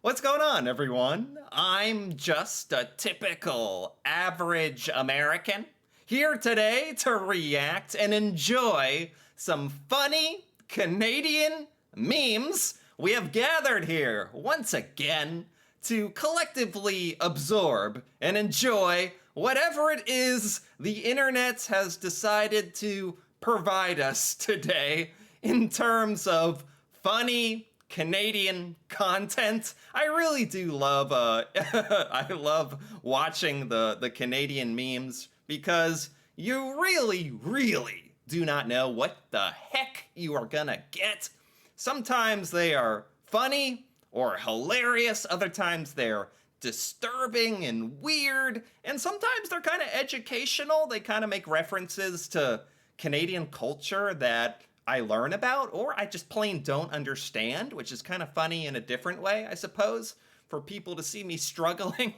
What's going on, everyone? I'm just a typical average American here today to react and enjoy some funny Canadian memes. We have gathered here once again to collectively absorb and enjoy whatever it is the internet has decided to provide us today in terms of funny Canadian content. I really do love I love watching the Canadian memes because you really do not know what the heck you are gonna get. Sometimes they are funny or hilarious, other times they're disturbing and weird, and sometimes they're kind of educational. They kind of make references to Canadian culture that I learn about, or I just plain don't understand, which is kind of funny in a different way, I suppose, for people to see me struggling,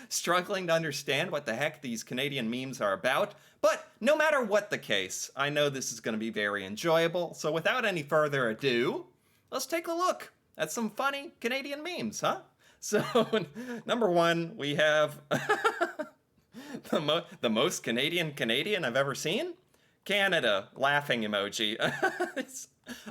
struggling to understand what the heck these Canadian memes are about. But no matter what the case, I know this is going to be very enjoyable. So without any further ado, let's take a look at some funny Canadian memes, huh? So, number one, we have the most Canadian I've ever seen. Canada laughing emoji.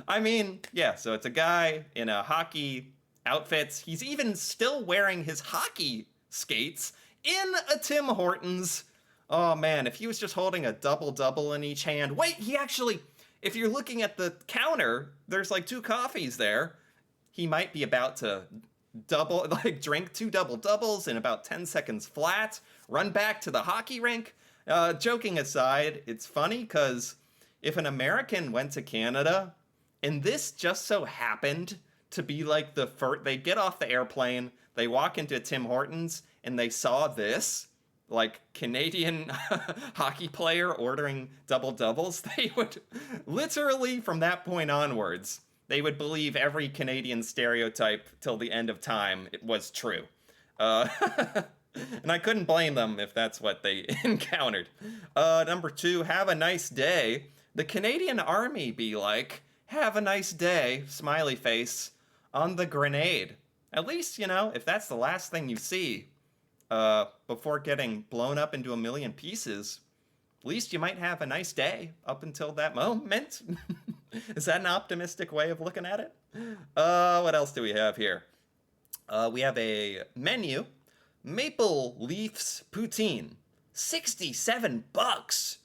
I mean, yeah, so it's a guy in a hockey outfit. He's even still wearing his hockey skates in a Tim Hortons. Oh man, if he was just holding a double double in each hand. Wait, he actually, if you're looking at the counter, there's like two coffees there. He might be about to double, like drink two double doubles in about 10 seconds flat, run back to the hockey rink. Joking aside, it's funny because if an American went to Canada and this just so happened to be like the first, they get off the airplane, they walk into Tim Hortons and they saw this, like Canadian hockey player ordering double doubles, they would literally from that point onwards, they would believe every Canadian stereotype till the end of time it was true. And I couldn't blame them if that's what they encountered. Number two, have a nice day. The Canadian Army be like, have a nice day, smiley face, on the grenade. At least, you know, if that's the last thing you see before getting blown up into a million pieces, at least you might have a nice day up until that moment. Is that an optimistic way of looking at it? What else do we have here? We have a menu. Maple Leafs poutine, $67.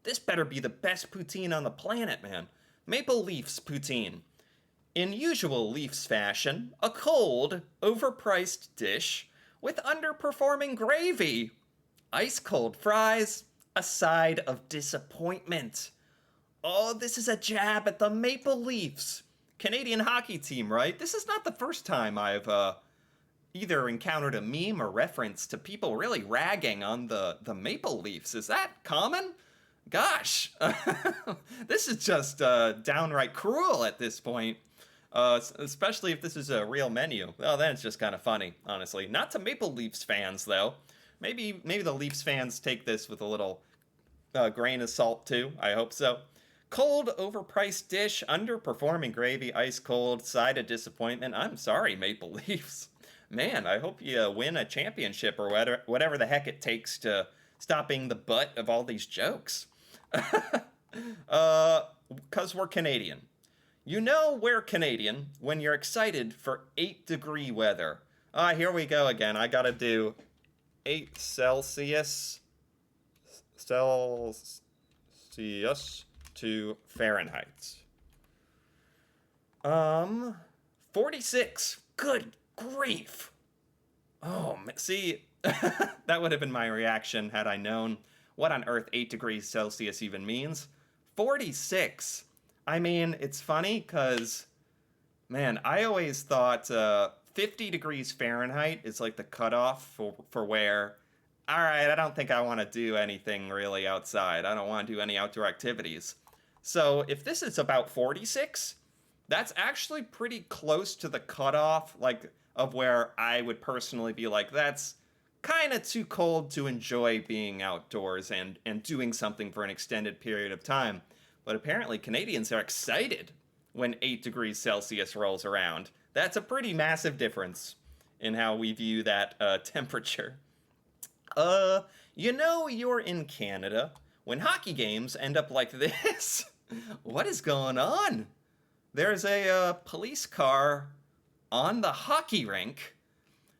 This better be the best poutine on the planet, man. Maple Leafs poutine. In usual Leafs fashion, a cold, overpriced dish with underperforming gravy. Ice cold fries, a side of disappointment. Oh, this is a jab at the Maple Leafs. Canadian hockey team, right? This is not the first time I've either encountered a meme or reference to people really ragging on the Maple Leafs. Is that common? Gosh, this is just downright cruel at this point. Especially if this is a real menu. Well, then it's just kind of funny, honestly. Not to Maple Leafs fans, though. Maybe the Leafs fans take this with a little grain of salt, too. I hope so. Cold, overpriced dish, underperforming gravy, ice cold, side of disappointment. I'm sorry, Maple Leafs. Man, I hope you win a championship or whatever the heck it takes to stop being the butt of all these jokes. Because we're Canadian. You know we're Canadian when you're excited for 8-degree weather. Here we go again. I gotta do 8 Celsius to Fahrenheit. 46. Good grief. Oh, see, that would have been my reaction had I known what on earth 8 degrees Celsius even means. 46. I mean, it's funny because, man, I always thought 50 degrees Fahrenheit is like the cutoff for where, all right, I don't think I want to do anything really outside. I don't want to do any outdoor activities. So if this is about 46, that's actually pretty close to the cutoff, like, of where I would personally be like, that's kind of too cold to enjoy being outdoors and doing something for an extended period of time. But apparently Canadians are excited when 8 degrees Celsius rolls around. That's a pretty massive difference. in how we view that temperature. You're in Canada when hockey games end up like this. What is going on? There's a police car on the hockey rink.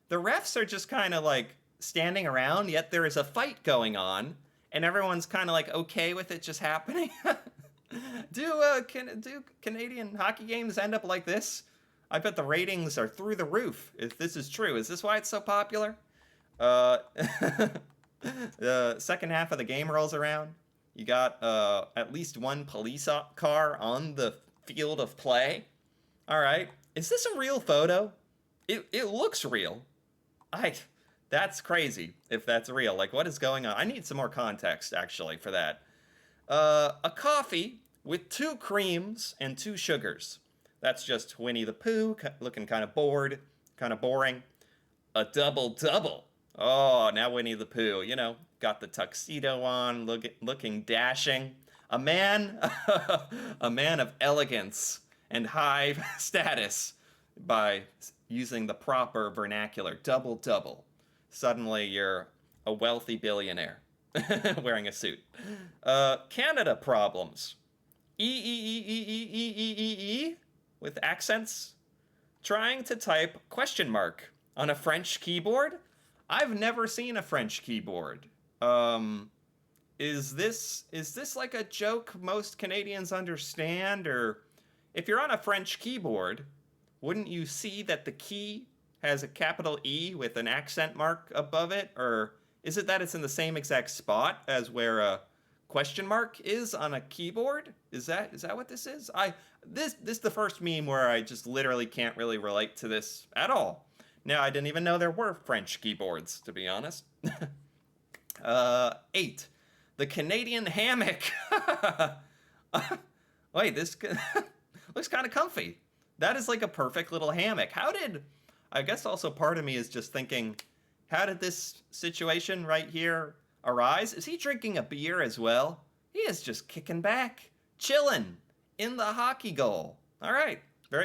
The refs are just kind of like standing around, yet there is a fight going on, and everyone's kind of like okay with it just happening. Do Canadian hockey games end up like this? I bet the ratings are through the roof if this is true. Is this why it's so popular? Uh, the second half of the game rolls around. You got at least one police car on the field of play. All right. Is this a real photo? It looks real. That's crazy if that's real. Like, what is going on? I need some more context, actually, for that. A coffee with 2 creams and 2 sugars. That's just Winnie the Pooh, looking kind of bored, kind of boring. A double-double. Oh, now Winnie the Pooh, got the tuxedo on, looking dashing. A man, a man of elegance and high status by using the proper vernacular. Double-double. Suddenly you're a wealthy billionaire wearing a suit. Canada problems. E with accents. Trying to type question mark on a French keyboard. I've never seen a French keyboard. Is this like a joke most Canadians understand? Or if you're on a French keyboard, wouldn't you see that the key has a capital E with an accent mark above it? Or is it that it's in the same exact spot as where a question mark is on a keyboard? Is that what this is? This is the first meme where I just literally can't really relate to this at all. Now, I didn't even know there were French keyboards, to be honest. 8. The Canadian hammock. Wait, this looks kind of comfy. That is like a perfect little hammock. I guess also part of me is just thinking, how did this situation right here arise? Is he drinking a beer as well? He is just kicking back, chilling in the hockey goal. All right,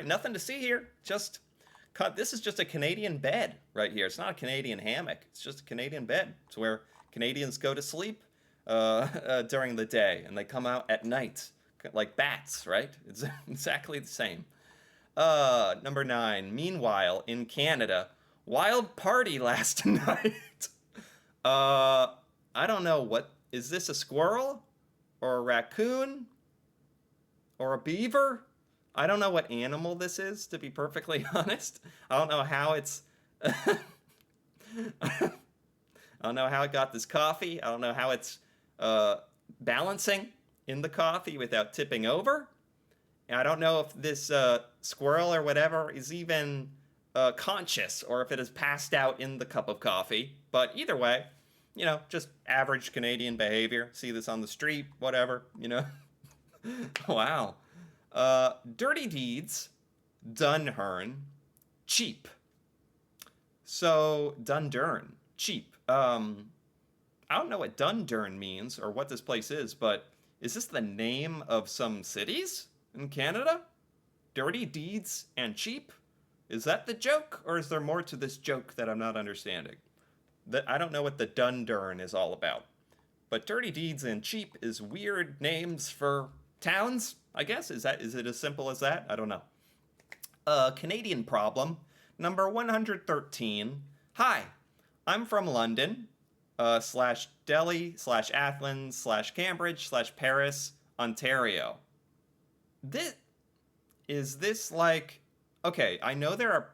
nothing to see here. This is just a Canadian bed right here. It's not a Canadian hammock. It's just a Canadian bed. It's where Canadians go to sleep during the day, and they come out at night like bats, right? It's exactly the same. Number 9. Meanwhile, in Canada, wild party last night. I don't know is this a squirrel or a raccoon or a beaver? I don't know what animal this is, to be perfectly honest. I don't know how it's I don't know how it got this coffee. I don't know how it's balancing in the coffee without tipping over. And I don't know if this squirrel or whatever is even conscious or if it has passed out in the cup of coffee. But either way, just average Canadian behavior. See this on the street, whatever, Wow. Dirty Deeds, Dunhern, cheap. So, Dundurn, cheap. I don't know what Dundurn means or what this place is, but is this the name of some cities in Canada? Dirty Deeds and cheap? Is that the joke, or is there more to this joke that I'm not understanding? I don't know what the Dundurn is all about. But Dirty Deeds and cheap is weird names for towns, I guess. Is it as simple as that? I don't know. Canadian problem, number 113. Hi, I'm from London, slash Delhi, slash Athens, slash Cambridge, slash Paris, Ontario. Is this like... Okay, I know there are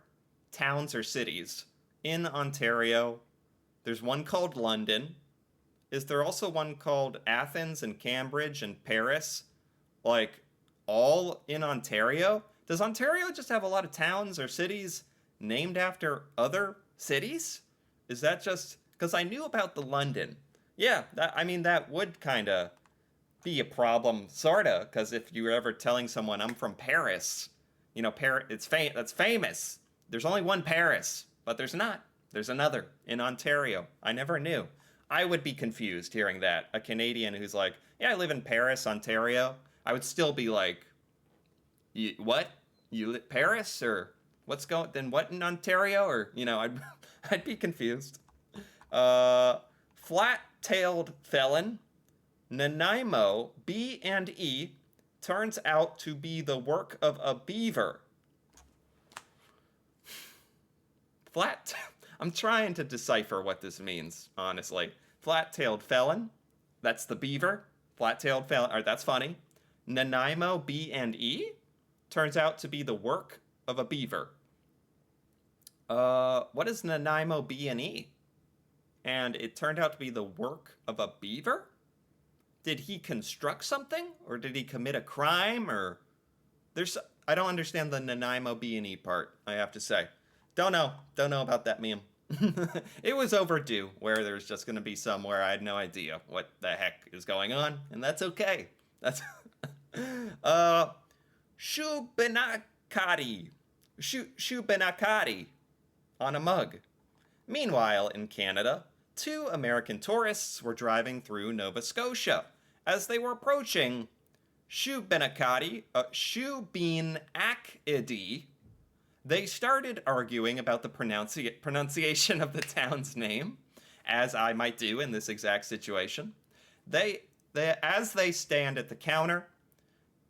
towns or cities in Ontario. There's one called London. Is there also one called Athens and Cambridge and Paris? Like, all in Ontario? Does Ontario just have a lot of towns or cities named after other cities? Is that just... Because I knew about the London. Yeah, that would kind of be a problem, sorta. Because if you were ever telling someone, I'm from Paris, Paris, that's famous. There's only one Paris, but there's not. There's another in Ontario. I never knew. I would be confused hearing that. A Canadian who's like, yeah, I live in Paris, Ontario. I would still be like, what? Paris? Or then what in Ontario? Or, I'd be confused. Flat-tailed felon, Nanaimo B&E turns out to be the work of a beaver. I'm trying to decipher what this means, honestly. Flat-tailed felon, that's the beaver. Flat-tailed felon, that's funny. Nanaimo B&E turns out to be the work of a beaver. What is Nanaimo B&E? And it turned out to be the work of a beaver? Did he construct something? Or did he commit a crime? Or I don't understand the Nanaimo B&E part, I have to say. Don't know about that meme. It was overdue, where there's just going to be somewhere I had no idea what the heck is going on, and that's okay. That's Shubenacadie on a mug. Meanwhile, in Canada, 2 American tourists were driving through Nova Scotia. As they were approaching Shubenacadie, they started arguing about the pronunciation of the town's name, as I might do in this exact situation. As they stand at the counter,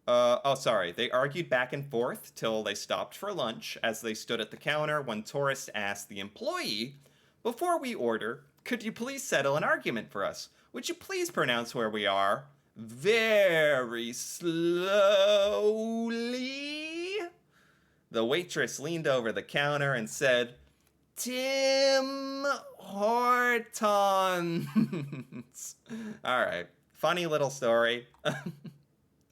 they argued back and forth till they stopped for lunch. As they stood at the counter, one tourist asked the employee, "Before we order, could you please settle an argument for us? Would you please pronounce where we are very slowly?" The waitress leaned over the counter and said, "Tim Hortons." All right, funny little story.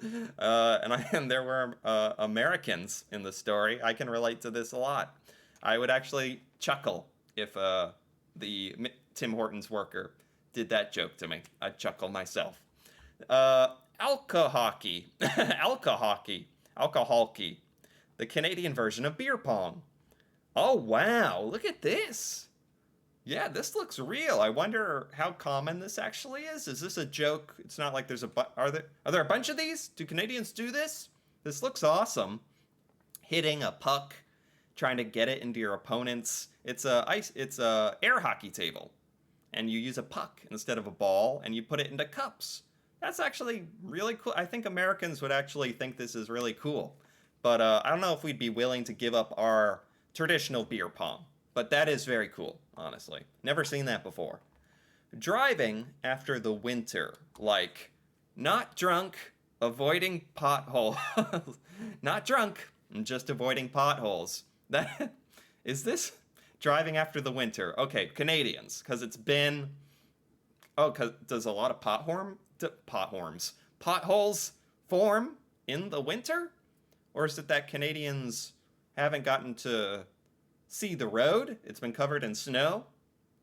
And there were Americans in the story. I can relate to this a lot. I would actually chuckle if the Tim Hortons worker did that joke to me. I'd chuckle myself. Alcohockey. Alcoholky. The Canadian version of beer pong. Oh, wow. Look at this. Yeah, this looks real. I wonder how common this actually is. Is this a joke? It's not like there's are there a bunch of these? Do Canadians do this? This looks awesome. Hitting a puck, trying to get it into your opponent's. It's a air hockey table, and you use a puck instead of a ball, and you put it into cups. That's actually really cool. I think Americans would actually think this is really cool. But I don't know if we'd be willing to give up our traditional beer pong. But that is very cool, honestly. Never seen that before. Driving after the winter, like not drunk, avoiding potholes. Not drunk, just avoiding potholes. That is this driving after the winter. Okay, Canadians, because it's been. Oh, because does a lot of potholes form in the winter? Or is it that Canadians haven't gotten to see the road? It's been covered in snow,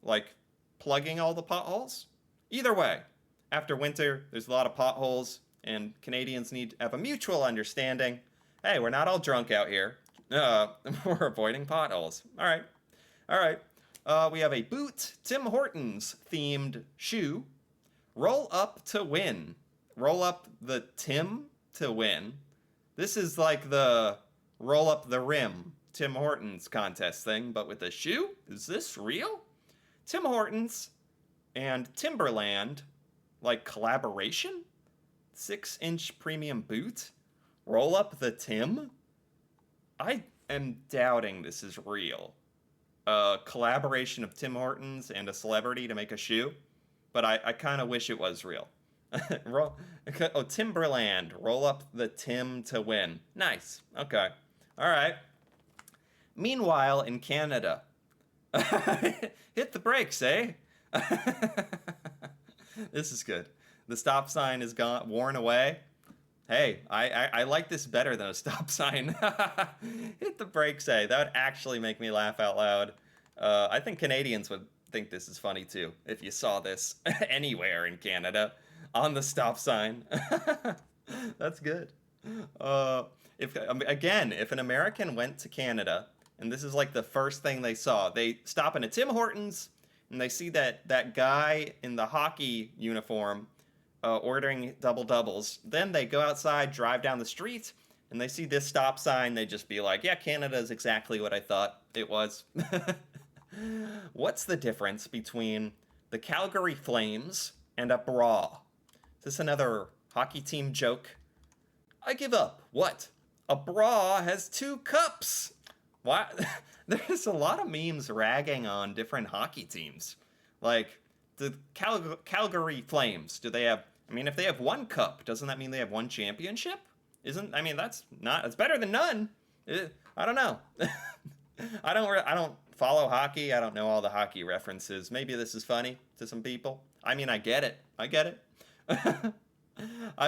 like plugging all the potholes? Either way, after winter, there's a lot of potholes, and Canadians need to have a mutual understanding. Hey, we're not all drunk out here. We're avoiding potholes. All right. We have a boot Tim Hortons themed shoe. Roll up to win. Roll up the Tim to win. This is like the roll up the rim Tim Hortons contest thing, but with a shoe? Is this real? Tim Hortons and Timberland, like collaboration? 6-inch premium boot? Roll up the Tim? I am doubting this is real. A collaboration of Tim Hortons and a celebrity to make a shoe? But I kind of wish it was real. Timberland. Roll up the Tim to win. Nice. Okay. All right. Meanwhile, in Canada. Hit the brakes, eh? This is good. The stop sign is worn away. Hey, I like this better than a stop sign. Hit the brakes, eh? That would actually make me laugh out loud. I think Canadians would think this is funny too, if you saw this anywhere in Canada on the stop sign. That's good. If an American went to Canada, and this is like the first thing they saw, they stop in a Tim Hortons, and they see that guy in the hockey uniform ordering double doubles. Then they go outside, drive down the street, and they see this stop sign, they just be like, yeah, Canada is exactly what I thought it was. What's the difference between the Calgary Flames and a bra? Is this another hockey team joke? I give up. What? A bra has two cups. Why? There's a lot of memes ragging on different hockey teams. Like, the Calgary Flames, do they have... I mean, if they have one cup, doesn't that mean they have one championship? I mean, that's better than none. I don't know. I don't follow hockey. I don't know all the hockey references. Maybe this is funny to some people. I mean, I get it. I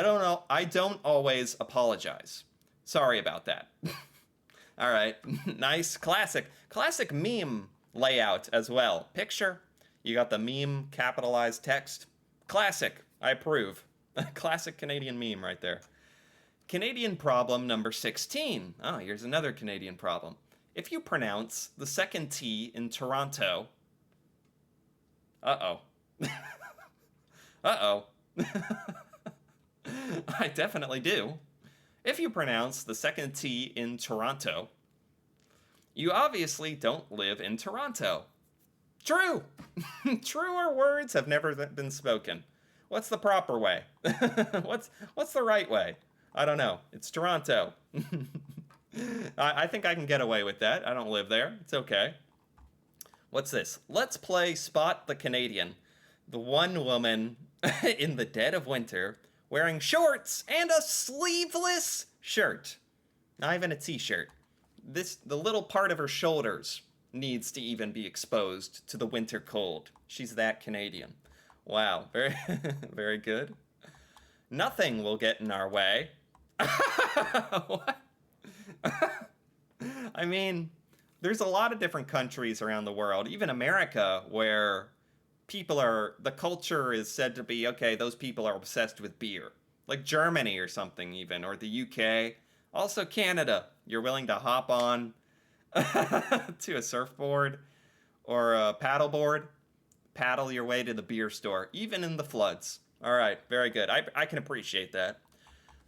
don't know. I don't always apologize. Sorry about that. All right. Nice. Classic meme layout as well. Picture. You got the meme capitalized text. Classic. I approve. Classic Canadian meme right there. Canadian problem number 16. Oh, here's another Canadian problem. If you pronounce the second T in Toronto... Uh-oh. Uh-oh. I definitely do. If you pronounce the second T in Toronto, you obviously don't live in Toronto. True! Truer words have never been spoken. What's the proper way? What's the right way? I don't know. It's Toronto. I think I can get away with that. I don't live there. It's okay. What's this? Let's play Spot the Canadian. The one woman in the dead of winter wearing shorts and a sleeveless shirt. Not even a t-shirt. The little part of her shoulders needs to even be exposed to the winter cold. She's that Canadian. Wow, very, very good. Nothing will get in our way. What? I mean, there's a lot of different countries around the world, even America, where the culture is said to be, okay, those people are obsessed with beer. Like Germany or something even, or the UK. Also Canada, you're willing to hop on to a surfboard or a paddleboard, paddle your way to the beer store, even in the floods. All right, very good. I can appreciate that.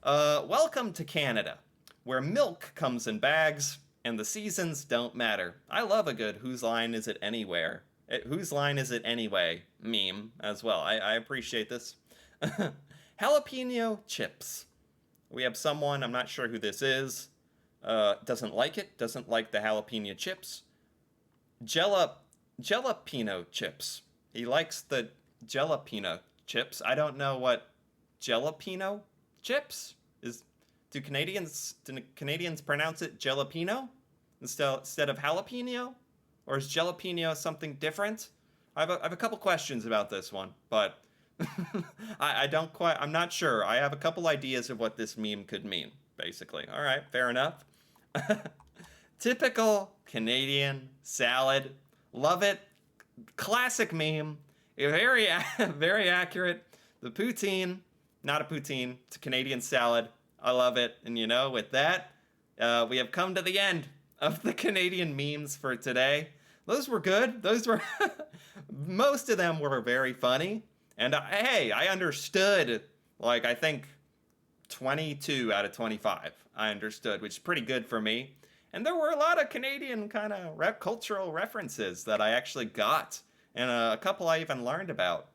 Welcome to Canada, where milk comes in bags and the seasons don't matter. I love a good whose line is it anywhere? Whose line is it anyway meme as well. I appreciate this. Jalapeno chips. We have someone, I'm not sure who this is, doesn't like the jalapeno chips. Jalapeno chips. He likes the jalapeno chips. I don't know what jalapeno chips is. Do Canadians pronounce it jalapeno instead of jalapeno? Or is jalapeno something different? I have a couple questions about this one, but I'm not sure. I have a couple ideas of what this meme could mean, basically. All right, fair enough. Typical Canadian salad. Love it. Classic meme. Very, very accurate. The poutine, not a poutine, it's a Canadian salad. I love it. And you know, with that, we have come to the end of the Canadian memes for today. Those were good. Most of them were very funny. And hey, I understood, like, I think 22 out of 25 I understood, which is pretty good for me. And there were a lot of Canadian kind of cultural references that I actually got, and a couple I even learned about,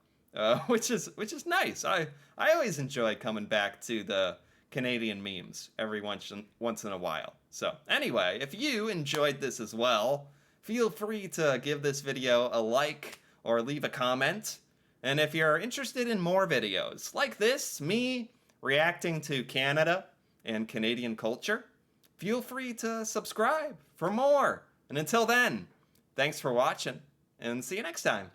which is nice. I always enjoy coming back to the Canadian memes every once in a while. So anyway, if you enjoyed this as well, feel free to give this video a like or leave a comment. And if you're interested in more videos like this, me reacting to Canada and Canadian culture, feel free to subscribe for more. And until then, thanks for watching, and see you next time.